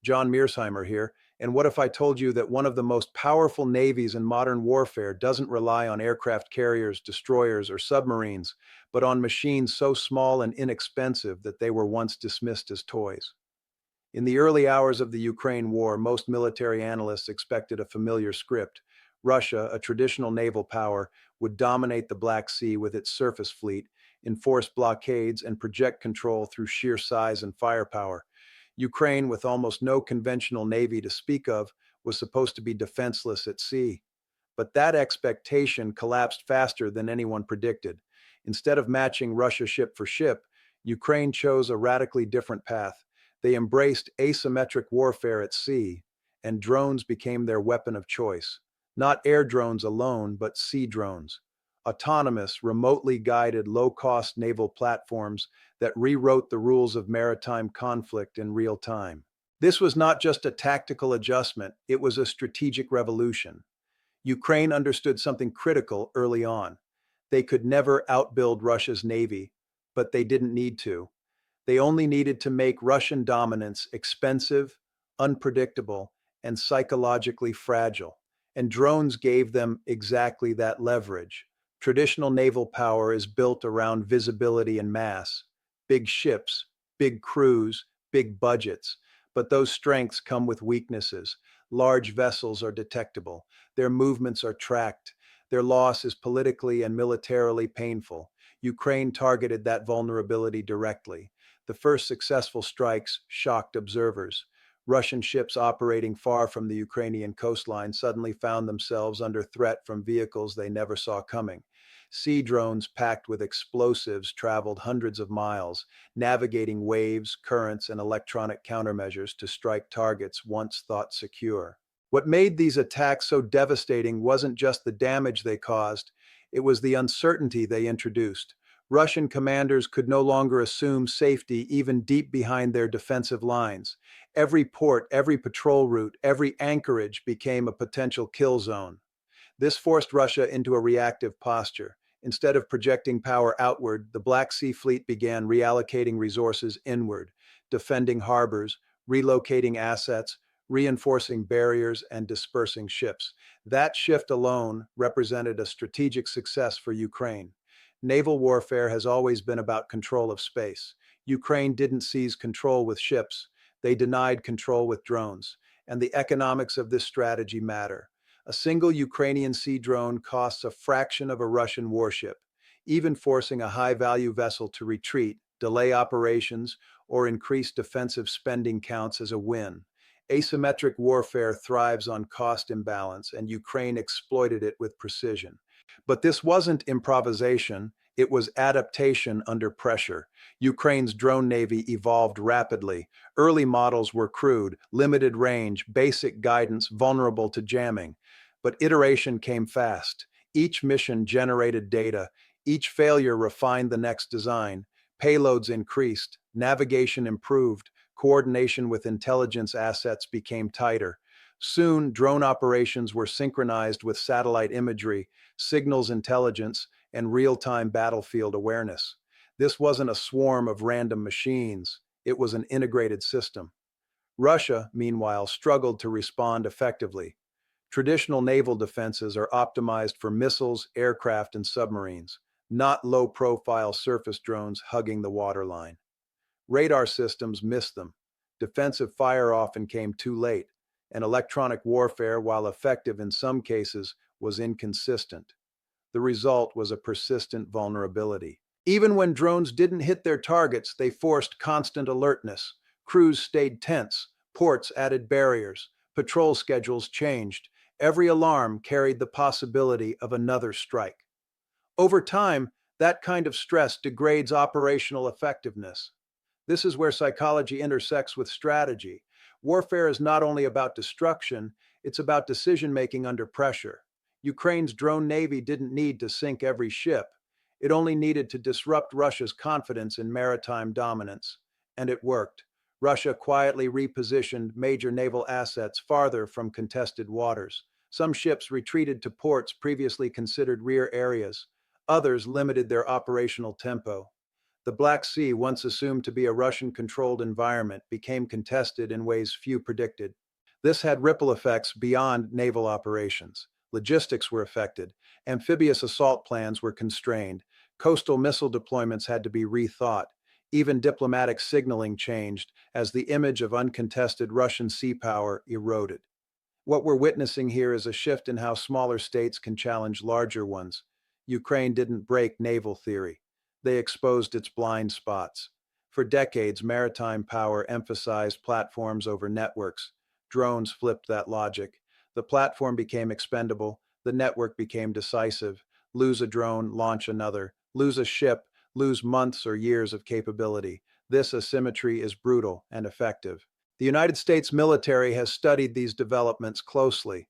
John Mearsheimer here, and what if I told you that one of the most powerful navies in modern warfare doesn't rely on aircraft carriers, destroyers, or submarines, but on machines so small and inexpensive that they were once dismissed as toys? In the early hours of the Ukraine war, most military analysts expected a familiar script. Russia, a traditional naval power, would dominate the Black Sea with its surface fleet, enforce blockades, and project control through sheer size and firepower. Ukraine, with almost no conventional navy to speak of, was supposed to be defenseless at sea. But that expectation collapsed faster than anyone predicted. Instead of matching Russia ship for ship, Ukraine chose a radically different path. They embraced asymmetric warfare at sea, and drones became their weapon of choice. Not air drones alone, but sea drones. Autonomous, remotely guided, low-cost naval platforms that rewrote the rules of maritime conflict in real time. This was not just a tactical adjustment, it was a strategic revolution. Ukraine understood something critical early on. They could never outbuild Russia's navy, but they didn't need to. They only needed to make Russian dominance expensive, unpredictable, and psychologically fragile. And drones gave them exactly that leverage. Traditional naval power is built around visibility and mass, big ships, big crews, big budgets. But those strengths come with weaknesses. Large vessels are detectable, their movements are tracked, their loss is politically and militarily painful. Ukraine targeted that vulnerability directly. The first successful strikes shocked observers. Russian ships operating far from the Ukrainian coastline suddenly found themselves under threat from vehicles they never saw coming. Sea drones packed with explosives traveled hundreds of miles, navigating waves, currents, and electronic countermeasures to strike targets once thought secure. What made these attacks so devastating wasn't just the damage they caused, it was the uncertainty they introduced. Russian commanders could no longer assume safety even deep behind their defensive lines. Every port, every patrol route, every anchorage became a potential kill zone. This forced Russia into a reactive posture. Instead of projecting power outward, the Black Sea Fleet began reallocating resources inward, defending harbors, relocating assets, reinforcing barriers, and dispersing ships. That shift alone represented a strategic success for Ukraine. Naval warfare has always been about control of space. Ukraine didn't seize control with ships, they denied control with drones. And the economics of this strategy matter. A single Ukrainian sea drone costs a fraction of a Russian warship. Even forcing a high-value vessel to retreat, delay operations, or increase defensive spending counts as a win. Asymmetric warfare thrives on cost imbalance, and Ukraine exploited it with precision. But this wasn't improvisation, it was adaptation under pressure. Ukraine's drone navy evolved rapidly. Early models were crude, limited range, basic guidance, vulnerable to jamming. But iteration came fast. Each mission generated data. Each failure refined the next design. Payloads increased. Navigation improved. Coordination with intelligence assets became tighter. Soon, drone operations were synchronized with satellite imagery, signals intelligence, and real-time battlefield awareness. This wasn't a swarm of random machines. It was an integrated system. Russia, meanwhile, struggled to respond effectively. Traditional naval defenses are optimized for missiles, aircraft, and submarines, not low-profile surface drones hugging the waterline. Radar systems missed them. Defensive fire often came too late, and electronic warfare, while effective in some cases, was inconsistent. The result was a persistent vulnerability. Even when drones didn't hit their targets, they forced constant alertness. Crews stayed tense, ports added barriers, patrol schedules changed. Every alarm carried the possibility of another strike. Over time, that kind of stress degrades operational effectiveness. This is where psychology intersects with strategy. Warfare is not only about destruction, it's about decision-making under pressure. Ukraine's drone navy didn't need to sink every ship. It only needed to disrupt Russia's confidence in maritime dominance. And it worked. Russia quietly repositioned major naval assets farther from contested waters. Some ships retreated to ports previously considered rear areas. Others limited their operational tempo. The Black Sea, once assumed to be a Russian-controlled environment, became contested in ways few predicted. This had ripple effects beyond naval operations. Logistics were affected, amphibious assault plans were constrained, coastal missile deployments had to be rethought, even diplomatic signaling changed as the image of uncontested Russian sea power eroded. What we're witnessing here is a shift in how smaller states can challenge larger ones. Ukraine didn't break naval theory. They exposed its blind spots. For decades, maritime power emphasized platforms over networks. Drones flipped that logic. The platform became expendable. The network became decisive. Lose a drone, launch another. Lose a ship, lose months or years of capability. This asymmetry is brutal and effective. The United States military has studied these developments closely.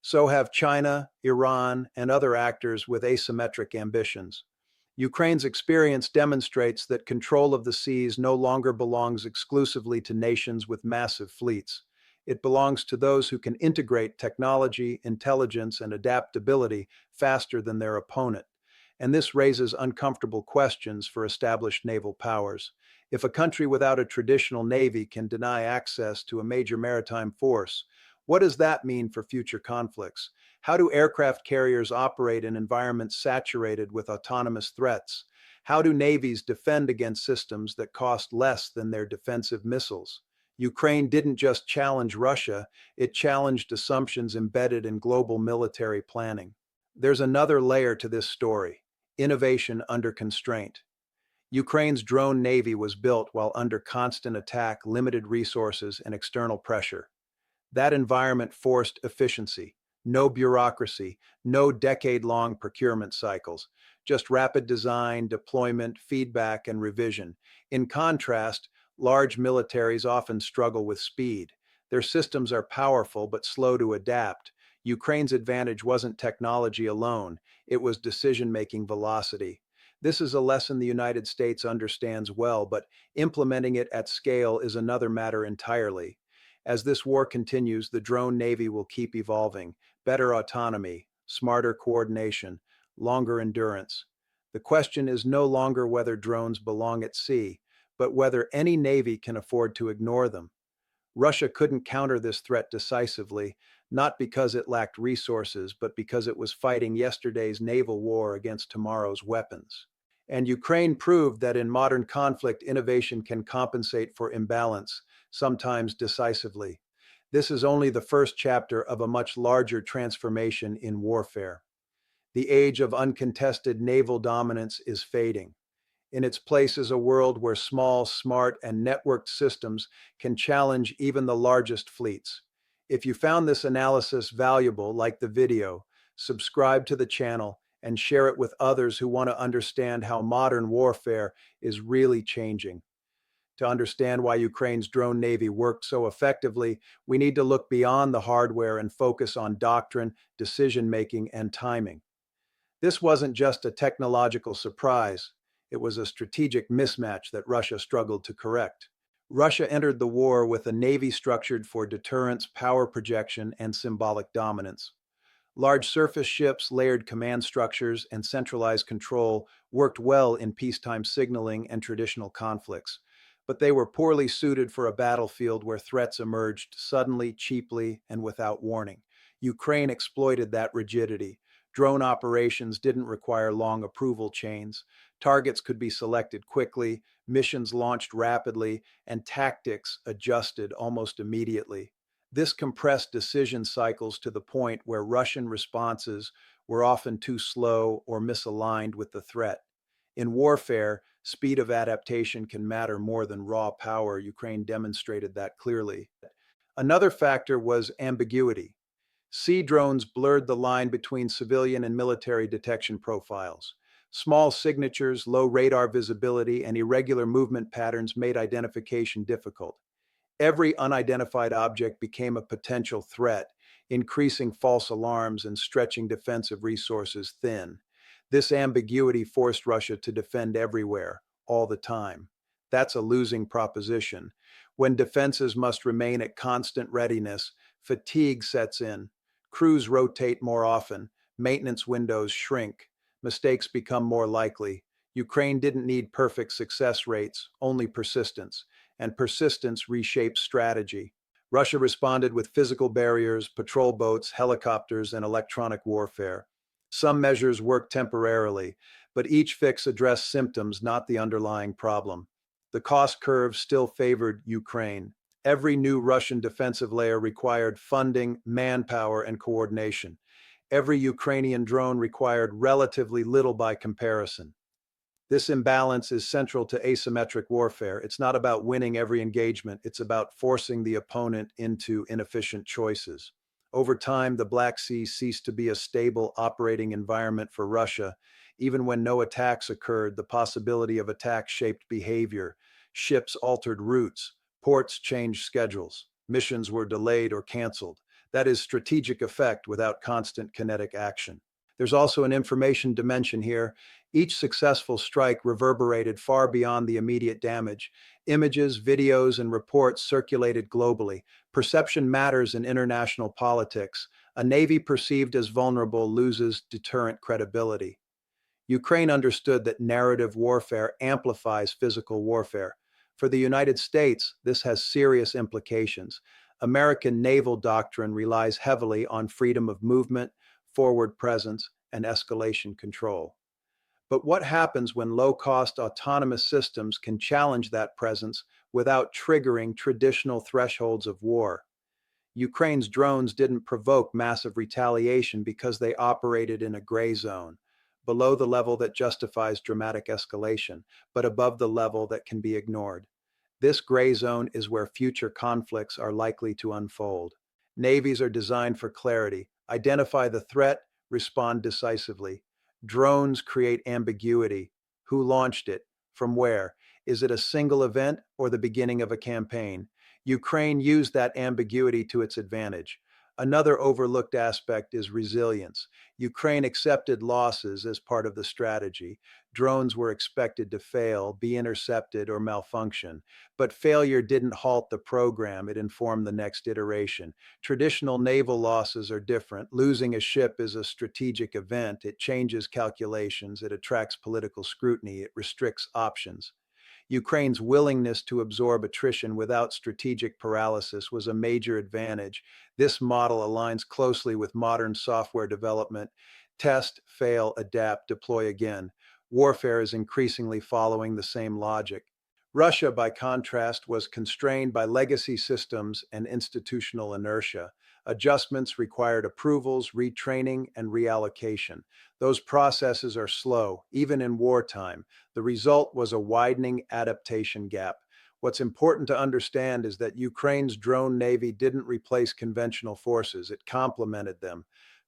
So have China, Iran, and other actors with asymmetric ambitions. Ukraine's experience demonstrates that control of the seas no longer belongs exclusively to nations with massive fleets. It belongs to those who can integrate technology, intelligence, and adaptability faster than their opponent. And this raises uncomfortable questions for established naval powers. If a country without a traditional navy can deny access to a major maritime force, what does that mean for future conflicts? How do aircraft carriers operate in environments saturated with autonomous threats? How do navies defend against systems that cost less than their defensive missiles? Ukraine didn't just challenge Russia, it challenged assumptions embedded in global military planning. There's another layer to this story: innovation under constraint. Ukraine's drone navy was built while under constant attack, limited resources, and external pressure. That environment forced efficiency, no bureaucracy, no decade-long procurement cycles, just rapid design, deployment, feedback, and revision. In contrast, large militaries often struggle with speed. Their systems are powerful but slow to adapt. Ukraine's advantage wasn't technology alone, it was decision-making velocity. This is a lesson the United States understands well, but implementing it at scale is another matter entirely. As this war continues, the drone navy will keep evolving. Better autonomy, smarter coordination, longer endurance. The question is no longer whether drones belong at sea, but whether any navy can afford to ignore them. Russia couldn't counter this threat decisively, not because it lacked resources, but because it was fighting yesterday's naval war against tomorrow's weapons. And Ukraine proved that in modern conflict, innovation can compensate for imbalance, sometimes decisively. This is only the first chapter of a much larger transformation in warfare. The age of uncontested naval dominance is fading. In its place is a world where small, smart, and networked systems can challenge even the largest fleets. If you found this analysis valuable, like the video, subscribe to the channel and share it with others who want to understand how modern warfare is really changing. To understand why Ukraine's drone navy worked so effectively, we need to look beyond the hardware and focus on doctrine, decision-making, and timing. This wasn't just a technological surprise, it was a strategic mismatch that Russia struggled to correct. Russia entered the war with a navy structured for deterrence, power projection, and symbolic dominance. Large surface ships, layered command structures, and centralized control worked well in peacetime signaling and traditional conflicts, but they were poorly suited for a battlefield where threats emerged suddenly, cheaply, and without warning. Ukraine exploited that rigidity. Drone operations didn't require long approval chains. Targets could be selected quickly, missions launched rapidly, and tactics adjusted almost immediately. This compressed decision cycles to the point where Russian responses were often too slow or misaligned with the threat. In warfare, speed of adaptation can matter more than raw power. Ukraine demonstrated that clearly. Another factor was ambiguity. Sea drones blurred the line between civilian and military detection profiles. Small signatures, low radar visibility, and irregular movement patterns made identification difficult. Every unidentified object became a potential threat, increasing false alarms and stretching defensive resources thin. This ambiguity forced Russia to defend everywhere, all the time. That's a losing proposition. When defenses must remain at constant readiness, fatigue sets in. Crews rotate more often, maintenance windows shrink, mistakes become more likely. Ukraine didn't need perfect success rates, only persistence, and persistence reshaped strategy. Russia responded with physical barriers, patrol boats, helicopters, and electronic warfare. Some measures worked temporarily, but each fix addressed symptoms, not the underlying problem. The cost curve still favored Ukraine. Every new Russian defensive layer required funding, manpower, and coordination. Every Ukrainian drone required relatively little by comparison. This imbalance is central to asymmetric warfare. It's not about winning every engagement, it's about forcing the opponent into inefficient choices. Over time, the Black Sea ceased to be a stable operating environment for Russia. Even when no attacks occurred, the possibility of attacks shaped behavior. Ships altered routes, ports changed schedules, missions were delayed or canceled. That is strategic effect without constant kinetic action. There's also an information dimension here. Each successful strike reverberated far beyond the immediate damage. Images, videos, and reports circulated globally. Perception matters in international politics. A navy perceived as vulnerable loses deterrent credibility. Ukraine understood that narrative warfare amplifies physical warfare. For the United States, this has serious implications. American naval doctrine relies heavily on freedom of movement, forward presence, and escalation control. But what happens when low-cost autonomous systems can challenge that presence without triggering traditional thresholds of war? Ukraine's drones didn't provoke massive retaliation because they operated in a gray zone, below the level that justifies dramatic escalation, but above the level that can be ignored. This gray zone is where future conflicts are likely to unfold. Navies are designed for clarity. Identify the threat, respond decisively. Drones create ambiguity. Who launched it? From where? Is it a single event or the beginning of a campaign? Ukraine used that ambiguity to its advantage. Another overlooked aspect is resilience. Ukraine accepted losses as part of the strategy. Drones were expected to fail, be intercepted, or malfunction. But failure didn't halt the program, it informed the next iteration. Traditional naval losses are different. Losing a ship is a strategic event. It changes calculations, it attracts political scrutiny, it restricts options. Ukraine's willingness to absorb attrition without strategic paralysis was a major advantage. This model aligns closely with modern software development. Test, fail, adapt, deploy again. Warfare is increasingly following the same logic. Russia, by contrast, was constrained by legacy systems and institutional inertia. Adjustments required approvals, retraining, and reallocation. Those processes are slow, even in wartime. The result was a widening adaptation gap. What's important to understand is that Ukraine's drone navy didn't replace conventional forces, it complemented them.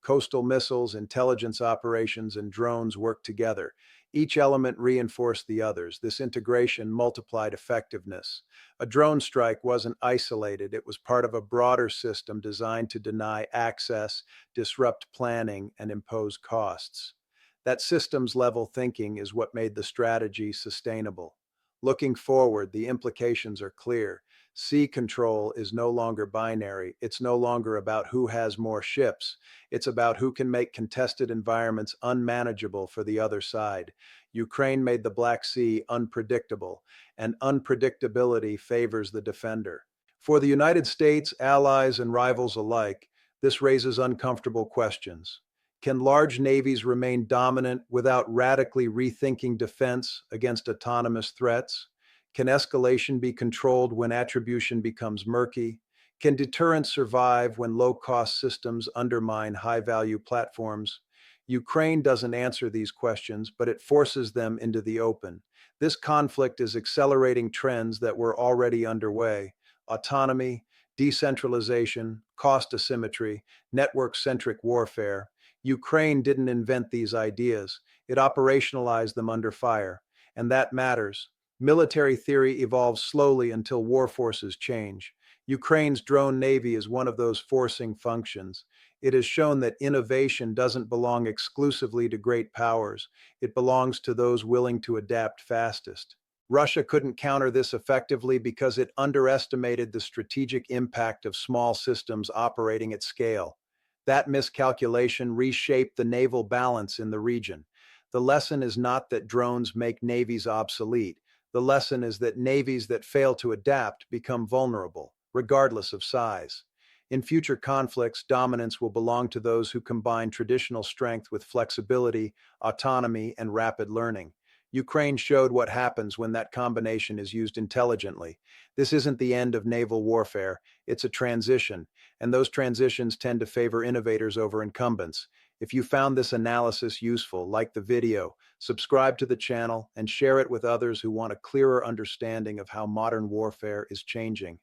Coastal missiles, intelligence operations, and drones worked together. Each element reinforced the others. This integration multiplied effectiveness. A drone strike wasn't isolated, it was part of a broader system designed to deny access, disrupt planning, and impose costs. That systems level thinking is what made the strategy sustainable. Looking forward, the implications are clear. Sea control is no longer binary. It's no longer about who has more ships. It's about who can make contested environments unmanageable for the other side. Ukraine made the Black Sea unpredictable, and unpredictability favors the defender. For the United States, allies, and rivals alike, this raises uncomfortable questions. Can large navies remain dominant without radically rethinking defense against autonomous threats? Can escalation be controlled when attribution becomes murky? Can deterrence survive when low-cost systems undermine high-value platforms? Ukraine doesn't answer these questions, but it forces them into the open. This conflict is accelerating trends that were already underway: autonomy, decentralization, cost asymmetry, network-centric warfare. Ukraine didn't invent these ideas, it operationalized them under fire, and that matters. Military theory evolves slowly until war forces change. Ukraine's drone navy is one of those forcing functions. It has shown that innovation doesn't belong exclusively to great powers. It belongs to those willing to adapt fastest. Russia couldn't counter this effectively because it underestimated the strategic impact of small systems operating at scale. That miscalculation reshaped the naval balance in the region. The lesson is not that drones make navies obsolete. The lesson is that navies that fail to adapt become vulnerable, regardless of size. In future conflicts, dominance will belong to those who combine traditional strength with flexibility, autonomy, and rapid learning. Ukraine showed what happens when that combination is used intelligently. This isn't the end of naval warfare, it's a transition, and those transitions tend to favor innovators over incumbents. If you found this analysis useful, like the video, subscribe to the channel, and share it with others who want a clearer understanding of how modern warfare is changing.